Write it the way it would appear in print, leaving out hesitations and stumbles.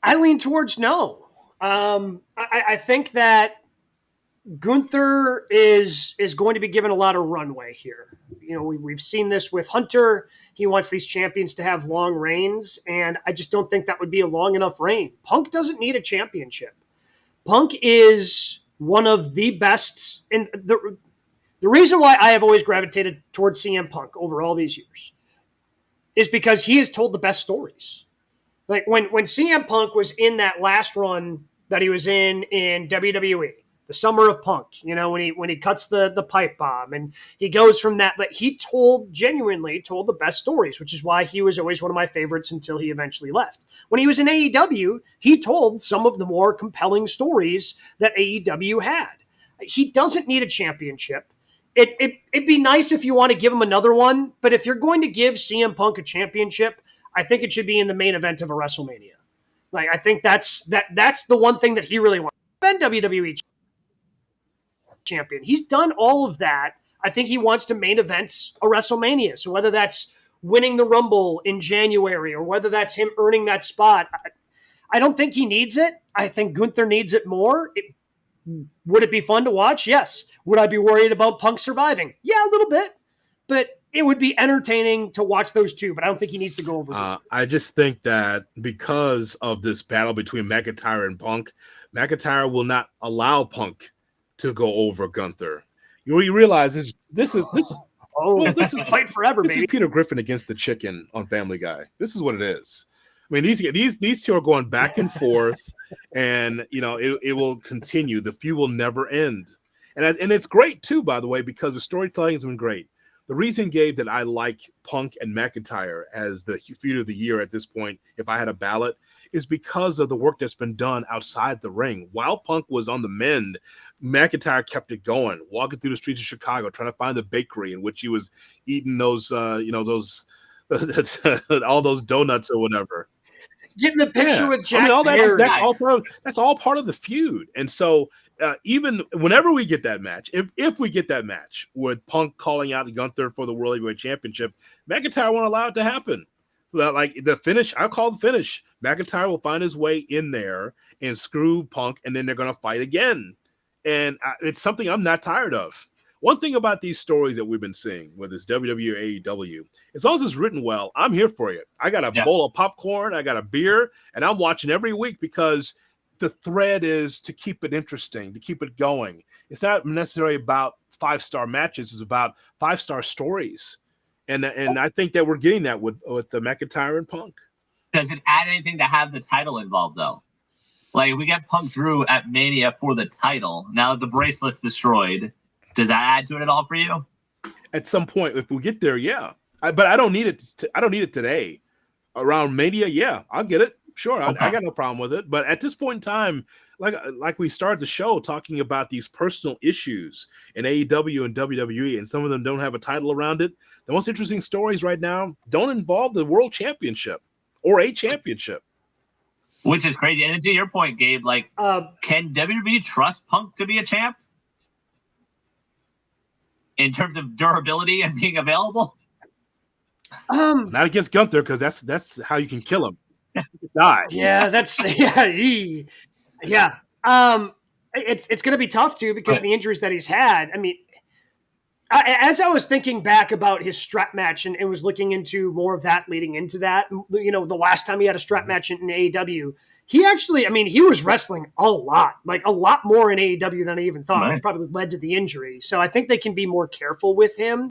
I lean towards no. I think that Gunther is going to be given a lot of runway here. You know, we've seen this with Hunter. He wants these champions to have long reigns, and I just don't think that would be a long enough reign. Punk doesn't need a championship. Punk is one of the best, and the reason why I have always gravitated towards CM Punk over all these years is because he has told the best stories. Like when CM Punk was in that last run that he was in WWE, the Summer of Punk, you know, when he cuts the pipe bomb and he goes from that, but he genuinely told the best stories, which is why he was always one of my favorites until he eventually left. When he was in AEW, he told some of the more compelling stories that AEW had. He doesn't need a championship. It'd be nice if you want to give him another one, but if you're going to give CM Punk a championship, I think it should be in the main event of a WrestleMania. Like, I think that's the one thing that he really wants. Been WWE champion. He's done all of that. I think he wants to main event a WrestleMania. So whether that's winning the Rumble in January or whether that's him earning that spot, I don't think he needs it. I think Gunther needs it more. Would it be fun to watch? Yes. Would I be worried about Punk surviving? Yeah, a little bit. But it would be entertaining to watch those two, but I don't think he needs to go over. I just think that because of this battle between McIntyre and Punk, McIntyre will not allow Punk to go over Gunther. You realize this is fight forever, this baby. is Peter Griffin against the chicken on Family Guy. This is what it is. I mean, these two are going back and forth, and you know it will continue. The feud will never end, and it's great too, by the way, because the storytelling has been great. The reason, Gabe, that I like Punk and McIntyre as the feud of the year at this point, if I had a ballot, is because of the work that's been done outside the ring. While Punk was on the mend, McIntyre kept it going, walking through the streets of Chicago, trying to find the bakery in which he was eating those, those all those donuts or whatever. Getting the picture with Jack. I mean, that's all part of the feud, and so. Even whenever we get that match, if we get that match with Punk calling out Gunther for the World Heavyweight Championship, McIntyre won't allow it to happen. Like the finish, I call the finish. McIntyre will find his way in there and screw Punk, and then they're going to fight again. And it's something I'm not tired of. One thing about these stories that we've been seeing, whether it's WWE or AEW, as long as it's written well, I'm here for you. I got a bowl of popcorn, I got a beer, and I'm watching every week because the thread is to keep it interesting, to keep it going. It's not necessarily about 5-star matches. It's about 5-star stories. And I think that we're getting that with the McIntyre and Punk. Does it add anything to have the title involved, though? Like, we get Punk Drew at Mania for the title. Now the bracelet's destroyed. Does that add to it at all for you? At some point, if we get there, yeah. But I don't need it. I don't need it today. Around Mania, yeah, I'll get it. Sure, okay. I got no problem with it. But at this point in time, like we started the show talking about these personal issues in AEW and WWE, and some of them don't have a title around it. The most interesting stories right now don't involve the World Championship or a championship. Which is crazy. And to your point, Gabe, like, can WWE trust Punk to be a champ? In terms of durability and being available? Not against Gunther, because that's how you can kill him. Die. Yeah, that's yeah. It's going to be tough too because of the injuries that he's had. I mean, as I was thinking back about his strap match and was looking into more of that leading into that, you know, the last time he had a strap match in AEW, he actually, I mean, he was wrestling a lot more in AEW than I even thought, which probably led to the injury. So I think they can be more careful with him.